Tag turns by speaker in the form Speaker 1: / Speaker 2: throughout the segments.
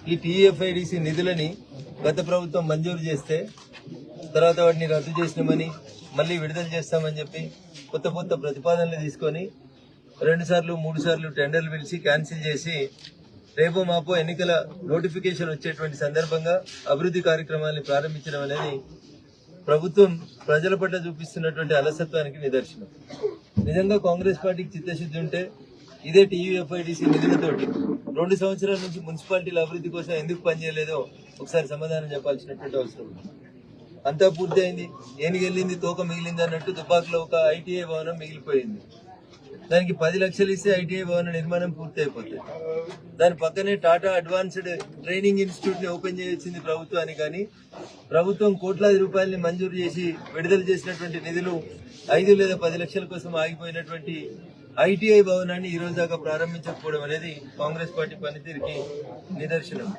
Speaker 1: ఈ టీఎఫ్ఐడిసి నిధులని గత ప్రభుత్వం మంజూరు చేస్తే తర్వాత వాటిని రద్దు చేసినామని మళ్ళీ విడుదల చేస్తామని చెప్పి కొత్త కొత్త ప్రతిపాదనలు తీసుకొని 2 సార్లు 3 సార్లు టెండర్లు పిలిచి క్యాన్సిల్ చేసి రేపో మాపో ఎన్నికల నోటిఫికేషన్ వచ్చేటువంటి సందర్భంగా అభివృద్ధి కార్యక్రమాన్ని ప్రారంభించడం అనేది ప్రభుత్వం ప్రజల పట్ల చూపిస్తున్నటువంటి అలసత్వానికి నిదర్శనం. నిజంగా కాంగ్రెస్ పార్టీకి చిత్తశుద్ధి ఉంటే ఇదే టీయూఎఫ్ఐడిసి నిధులతోటి 2 సంవత్సరాల నుంచి మున్సిపాలిటీల అభివృద్ధి కోసం ఎందుకు పనిచేయలేదో ఒకసారి సమాధానం చెప్పాల్సినటువంటి అవసరం ఉంది. అంతా పూర్తి అయింది, ఏనికెళ్ళింది తోక మిగిలింది అన్నట్టు దుబ్బాకలో ఒక ఐటీఐ భవనం మిగిలిపోయింది. దానికి 10 లక్షలు ఇస్తే ఐటీఐ భవన నిర్మాణం పూర్తి అయిపోతుంది. దాని పక్కనే టాటా అడ్వాన్స్డ్ ట్రైనింగ్ ఇన్స్టిట్యూట్ ని ఓపెన్ చేయించింది ప్రభుత్వాన్ని. కానీ ప్రభుత్వం కోట్లాది రూపాయలని మంజూరు చేసి విడుదల చేసినటువంటి నిధులు 5 లేదా 10 లక్షల కోసం ఆగిపోయినటువంటి ఐటీఐ భవనాన్ని ఈ రోజు దాకా ప్రారంభించకపోవడం అనేది కాంగ్రెస్ పార్టీ పనితీరుకి నిదర్శనం.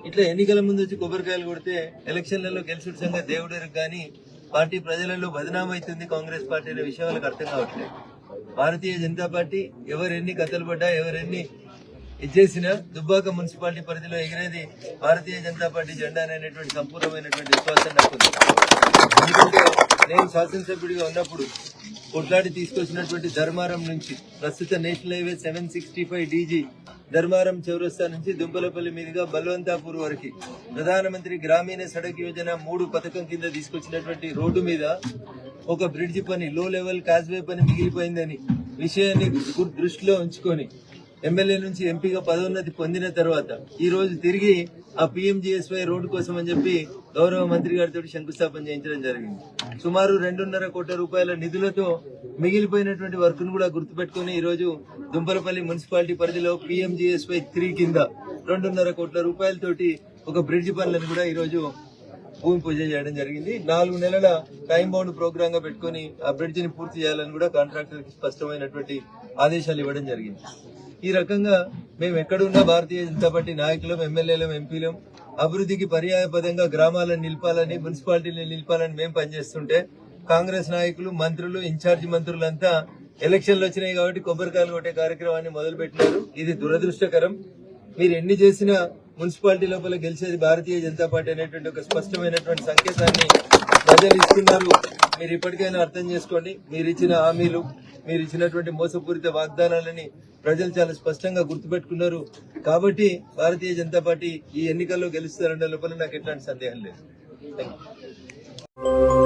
Speaker 1: ఇట్లా ఎన్నికల ముందు వచ్చి కొబ్బరికాయలు కొడితే ఎలక్షన్లలో గెలుచుడు సంగతి దేవుడికి కానీ పార్టీ ప్రజలలో బదనామైతుంది కాంగ్రెస్ పార్టీ అనే విషయం వాళ్ళకి అర్థం కావట్లేదు. భారతీయ జనతా పార్టీ ఎవరెన్ని కథలు పడ్డా ఎవరెన్ని ఇచ్చేసినా దుబ్బాక మున్సిపాలిటీ పరిధిలో ఎగిరేది భారతీయ జనతా పార్టీ జెండా అనేటువంటి సంపూర్ణమైనటువంటి విశ్వాసం నాకుంది. ఎందుకంటే నేను శాసనసభ్యుడిగా ఉన్నప్పుడు కొట్లాడి తీసుకొచ్చినటువంటి ధర్మారం నుంచి ప్రస్తుత నేషనల్ హైవే 765 డీజీ ధర్మారం చౌరస్తా నుంచి దుంపలపల్లి మీదుగా బల్వంతాపూర్ వరకు ప్రధానమంత్రి గ్రామీణ సడక్ యోజన 3 పథకం కింద తీసుకొచ్చినటువంటి రోడ్డు మీద ఒక బ్రిడ్జి పని, లో లెవెల్ కాజ్వే పని మిగిలిపోయిందని విషయాన్ని దృష్టిలో ఉంచుకొని ఎమ్మెల్యే నుంచి ఎంపీగా పదోన్నతి పొందిన తర్వాత ఈ రోజు తిరిగి ఆ PMGSY రోడ్డు కోసం అని చెప్పి గౌరవ మంత్రి గారితో శంకుస్థాపన చేయించడం జరిగింది. సుమారు 2.5 కోట్ల రూపాయల నిధులతో మిగిలిపోయినటువంటి వర్క్ ను కూడా గుర్తుపెట్టుకుని ఈ రోజు దుంపలపల్లి మున్సిపాలిటీ పరిధిలో PMGSY 3 కింద 2.5 కోట్ల రూపాయలతోటి ఒక బ్రిడ్జి పనులను కూడా ఈ రోజు భూమి పూజ చేయడం జరిగింది. 4 నెలల టైం బౌండ్ ప్రోగ్రామ్ గా పెట్టుకుని ఆ బ్రిడ్జ్ ని పూర్తి చేయాలని కూడా కాంట్రాక్టర్ కి స్పష్టమైనటువంటి ఆదేశాలు ఇవ్వడం జరిగింది. ఈ రకంగా మేము ఎక్కడున్నా భారతీయ జనతా పార్టీ నాయకులం, ఎమ్మెల్యేలం, ఎంపీలం అభివృద్ధికి పర్యాయపదంగా గ్రామాలను నిలపాలని, మున్సిపాలిటీని నిలపాలని మేము పనిచేస్తుంటే కాంగ్రెస్ నాయకులు, మంత్రులు, ఇన్ఛార్జి మంత్రులంతా ఎలక్షన్లు వచ్చినాయి కాబట్టి కొబ్బరికాయలు కొట్టే కార్యక్రమాన్ని మొదలుపెట్టినారు. ఇది దురదృష్టకరం. మీరు ఎన్ని చేసినా మున్సిపాలిటీ లోపల గెలిచేది భారతీయ జనతా పార్టీ అనేటువంటి ఒక స్పష్టమైనటువంటి సంకేతాన్ని ప్రజలు ఇస్తున్నారు. మీరు ఇప్పటికైనా అర్థం చేసుకోండి. మీరు ఇచ్చిన హామీలు, మీరు ఇచ్చినటువంటి మోసపూరిత వాగ్దానాలని ప్రజలు చాలా స్పష్టంగా గుర్తుపెట్టుకున్నారు. కాబట్టి భారతీయ జనతా పార్టీ ఈ ఎన్నికల్లో గెలుస్తారనే లోపల నాకు ఎట్లాంటి సందేహం లేదు. థాంక్యూ.